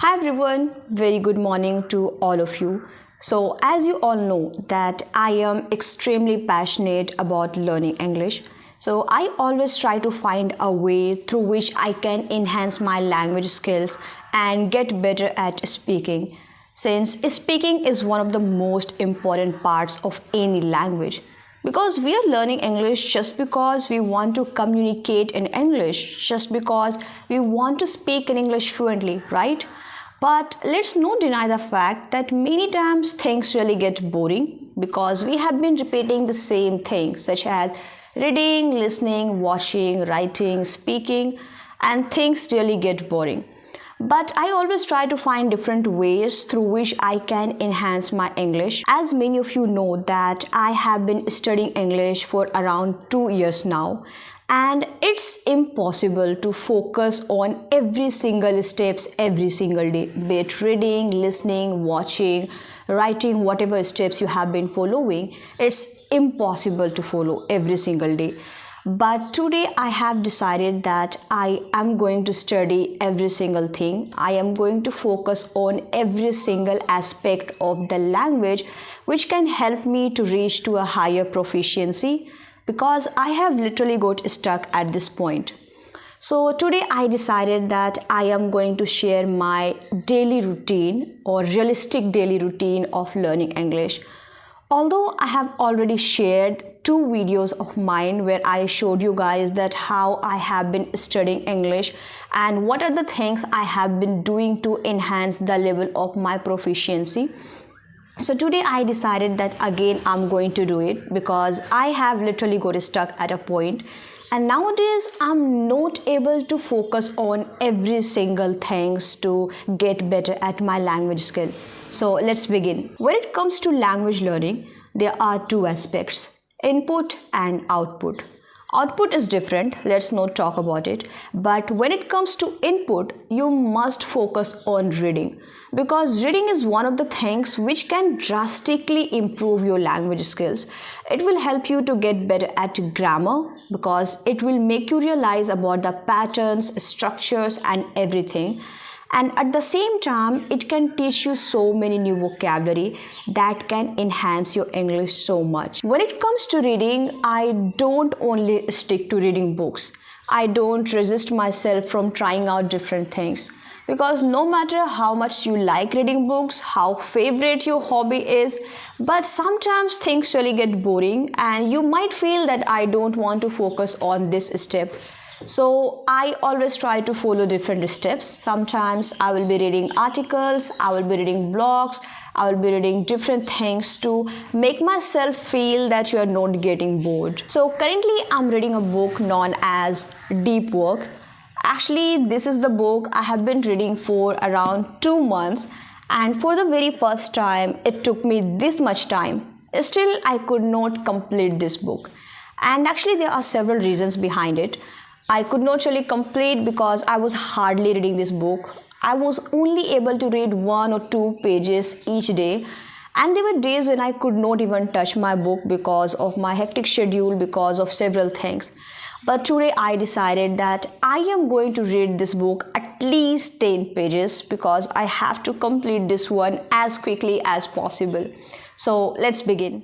Hi everyone, very good morning to all of you. So as you all know that I am extremely passionate about learning English. So I always try to find a way through which I can enhance my language skills and get better at speaking. Since speaking is one of the most important parts of any language. Because we are learning English just because we want to communicate in English, just because we want to speak in English fluently, right? But let's not deny the fact that many times things really get boring because we have been repeating the same things such as reading, listening, watching, writing, speaking, and things really get boring. But I always try to find different ways through which I can enhance my English. As many of you know that I have been studying English for around 2 years now, and it's impossible to focus on every single steps every single day, be it reading, listening, watching, writing, whatever steps you have been following. It's impossible to follow every single day. But today I have decided that I am going to study every single thing. I am going to focus on every single aspect of the language which can help me to reach to a higher proficiency because I have literally got stuck at this point. So today I decided that I am going to share my daily routine or realistic daily routine of learning English. Although I have already shared 2 videos of mine where I showed you guys that how I have been studying English and what are the things I have been doing to enhance the level of my proficiency. So today I decided that again I'm going to do it because I have literally got stuck at a point and nowadays I'm not able to focus on every single things to get better at my language skill. So let's begin. When it comes to language learning, there are 2 aspects, input and output. Output is different, let's not talk about it. But when it comes to input, you must focus on reading. Because reading is one of the things which can drastically improve your language skills. It will help you to get better at grammar because it will make you realize about the patterns, structures and everything. And at the same time, it can teach you so many new vocabulary that can enhance your English so much. When it comes to reading, I don't only stick to reading books. I don't resist myself from trying out different things. Because no matter how much you like reading books, how favorite your hobby is, but sometimes things really get boring and you might feel that I don't want to focus on this step. So I always try to follow different steps. Sometimes I will be reading articles, I will be reading blogs, I will be reading different things to make myself feel that you are not getting bored. So currently I'm reading a book known as Deep Work. Actually, this is the book I have been reading for around 2 months, and for the very first time it took me this much time. Still I could not complete this book. And actually there are several reasons behind it. I could not really complete because I was hardly reading this book. I was only able to read 1 or 2 pages each day. And there were days when I could not even touch my book because of my hectic schedule, because of several things. But today I decided that I am going to read this book at least 10 pages because I have to complete this one as quickly as possible. So let's begin.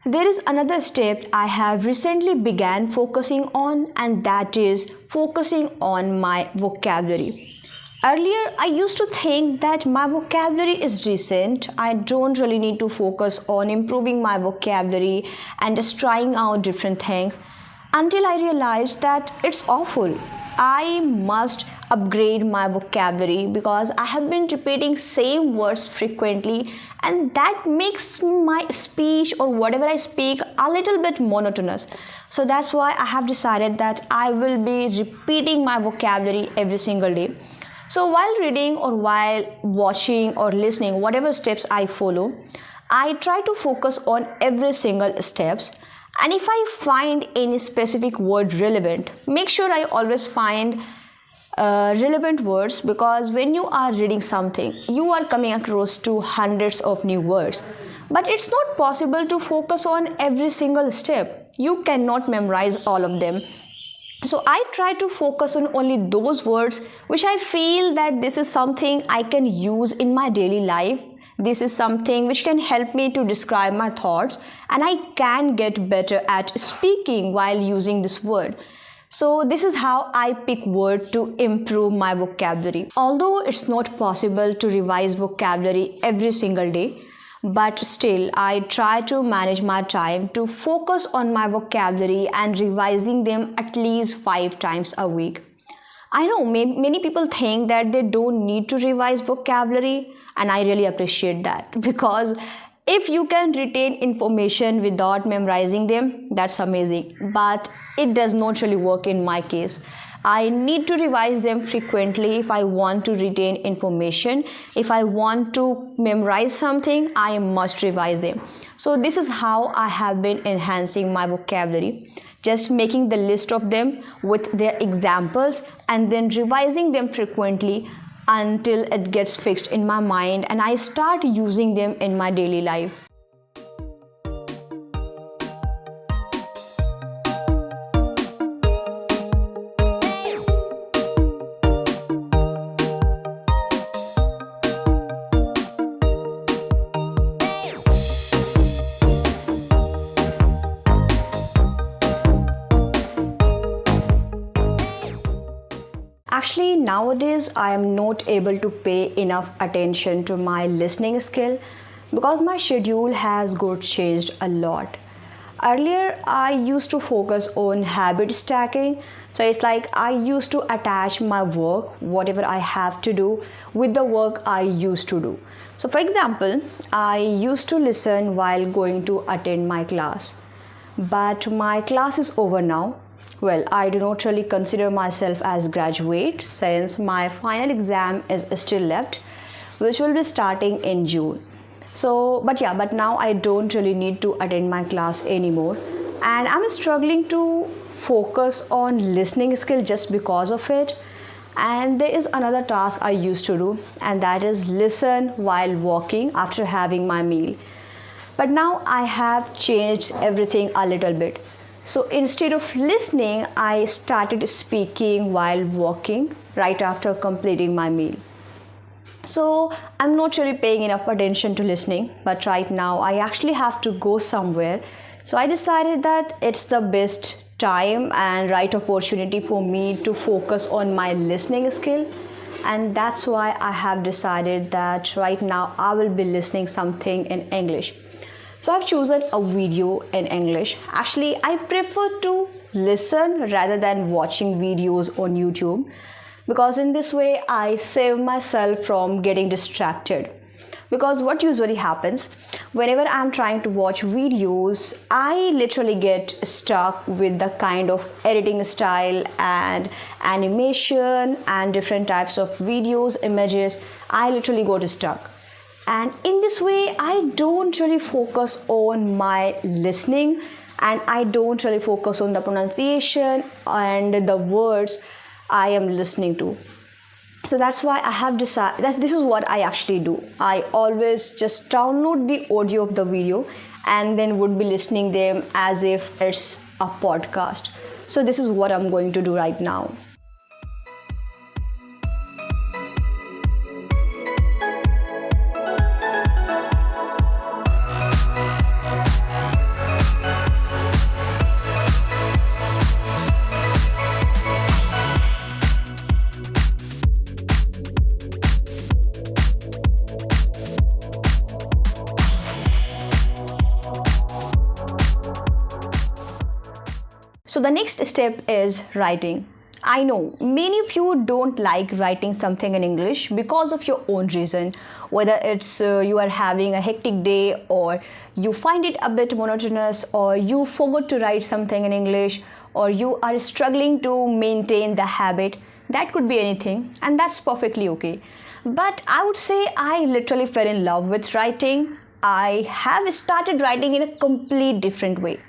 There is another step I have recently began focusing on, and that is focusing on my vocabulary. Earlier, I used to think that my vocabulary is decent. I don't really need to focus on improving my vocabulary and just trying out different things until I realized that it's awful. I must upgrade my vocabulary because I have been repeating same words frequently and that makes my speech or whatever I speak a little bit monotonous. So that's why I have decided that I will be repeating my vocabulary every single day. So while reading or while watching or listening, whatever steps I follow, I try to focus on every single steps. And if I find any specific word relevant, make sure I always find relevant words, because when you are reading something, you are coming across to hundreds of new words. But it's not possible to focus on every single step. You cannot memorize all of them. So I try to focus on only those words which I feel that this is something I can use in my daily life. This is something which can help me to describe my thoughts, and I can get better at speaking while using this word. So this is how I pick word to improve my vocabulary. Although it's not possible to revise vocabulary every single day, but still I try to manage my time to focus on my vocabulary and revising them at least 5 times a week. I know many people think that they don't need to revise vocabulary, and I really appreciate that, because if you can retain information without memorizing them, that's amazing. But it does not really work in my case. I need to revise them frequently if I want to retain information. If I want to memorize something, I must revise them. So this is how I have been enhancing my vocabulary. Just making the list of them with their examples and then revising them frequently until it gets fixed in my mind and I start using them in my daily life. Actually, nowadays I am not able to pay enough attention to my listening skill because my schedule has got changed a lot. Earlier, I used to focus on habit stacking. So it's like I used to attach my work, whatever I have to do, with the work I used to do. So for example, I used to listen while going to attend my class. But my class is over now. Well, I do not really consider myself as graduate since my final exam is still left, which will be starting in June. But now I don't really need to attend my class anymore, and I'm struggling to focus on listening skill just because of it. And there is another task I used to do, and that is listen while walking after having my meal. But now I have changed everything a little bit. So instead of listening, I started speaking while walking right after completing my meal. So I'm not really paying enough attention to listening, but right now I actually have to go somewhere. So I decided that it's the best time and right opportunity for me to focus on my listening skill. And that's why I have decided that right now I will be listening something in English. So I've chosen a video in English. Actually, I prefer to listen rather than watching videos on YouTube, because in this way I save myself from getting distracted. Because what usually happens, whenever I'm trying to watch videos, I literally get stuck with the kind of editing style and animation and different types of videos, images. I literally got stuck. And in this way, I don't really focus on my listening, and I don't really focus on the pronunciation and the words I am listening to. So that's why I have decided that this is what I actually do. I always just download the audio of the video and then would be listening them as if it's a podcast. So this is what I'm going to do right now. So the next step is writing. I know many of you don't like writing something in English because of your own reason, whether it's you are having a hectic day, or you find it a bit monotonous, or you forgot to write something in English, or you are struggling to maintain the habit. That could be anything, and that's perfectly okay. But I would say I literally fell in love with writing. I have started writing in a complete different way.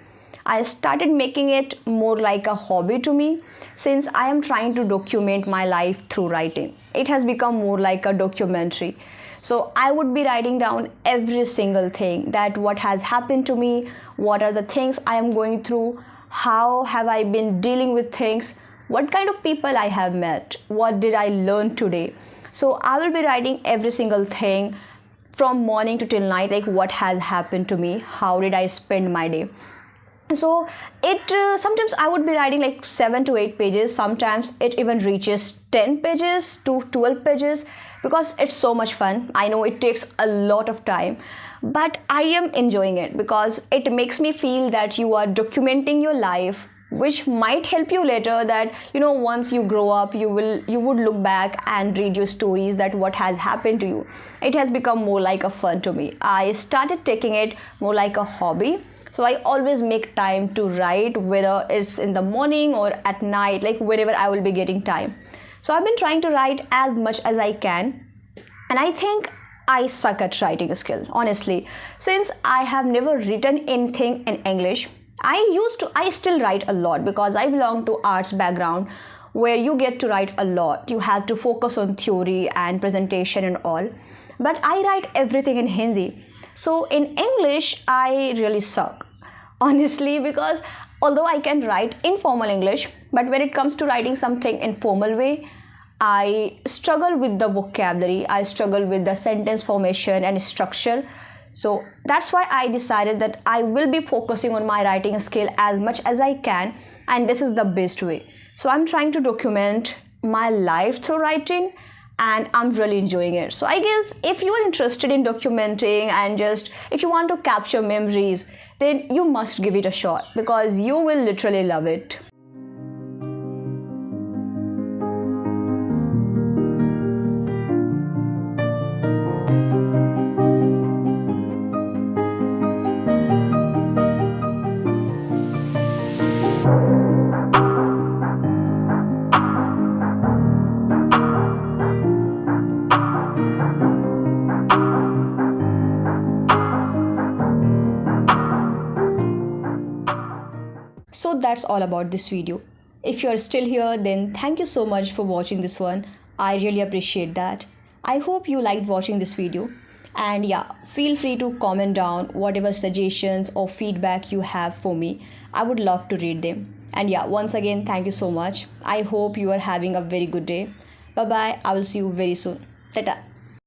I started making it more like a hobby to me since I am trying to document my life through writing. It has become more like a documentary. So I would be writing down every single thing, that what has happened to me, what are the things I am going through, how have I been dealing with things, what kind of people I have met, what did I learn today. So I will be writing every single thing from morning to till night, like what has happened to me, how did I spend my day. So it sometimes I would be writing like 7 to 8 pages, sometimes it even reaches 10 pages to 12 pages, because it's so much fun. I know it takes a lot of time, but I am enjoying it because it makes me feel that you are documenting your life, which might help you later, that once you grow up you would look back and read your stories, that what has happened to you. It has become more like a fun to me. I started taking it more like a hobby. So I always make time to write, whether it's in the morning or at night, like whenever I will be getting time. So I've been trying to write as much as I can. And I think I suck at writing skill, honestly. Since I have never written anything in English, I still write a lot because I belong to arts background where you get to write a lot. You have to focus on theory and presentation and all. But I write everything in Hindi. So in English, I really suck. Honestly, because although I can write informal English, but when it comes to writing something in formal way, I struggle with the vocabulary, I struggle with the sentence formation and structure. So that's why I decided that I will be focusing on my writing skill as much as I can, and this is the best way. So I'm trying to document my life through writing, and I'm really enjoying it. So I guess if you are interested in documenting and just if you want to capture memories, then you must give it a shot because you will literally love it. So that's all about this video. If you are still here, then thank you so much for watching this one. I really appreciate that. I hope you liked watching this video. And yeah, feel free to comment down whatever suggestions or feedback you have for me. I would love to read them. And yeah, once again, thank you so much. I hope you are having a very good day. Bye bye. I will see you very soon. Tata.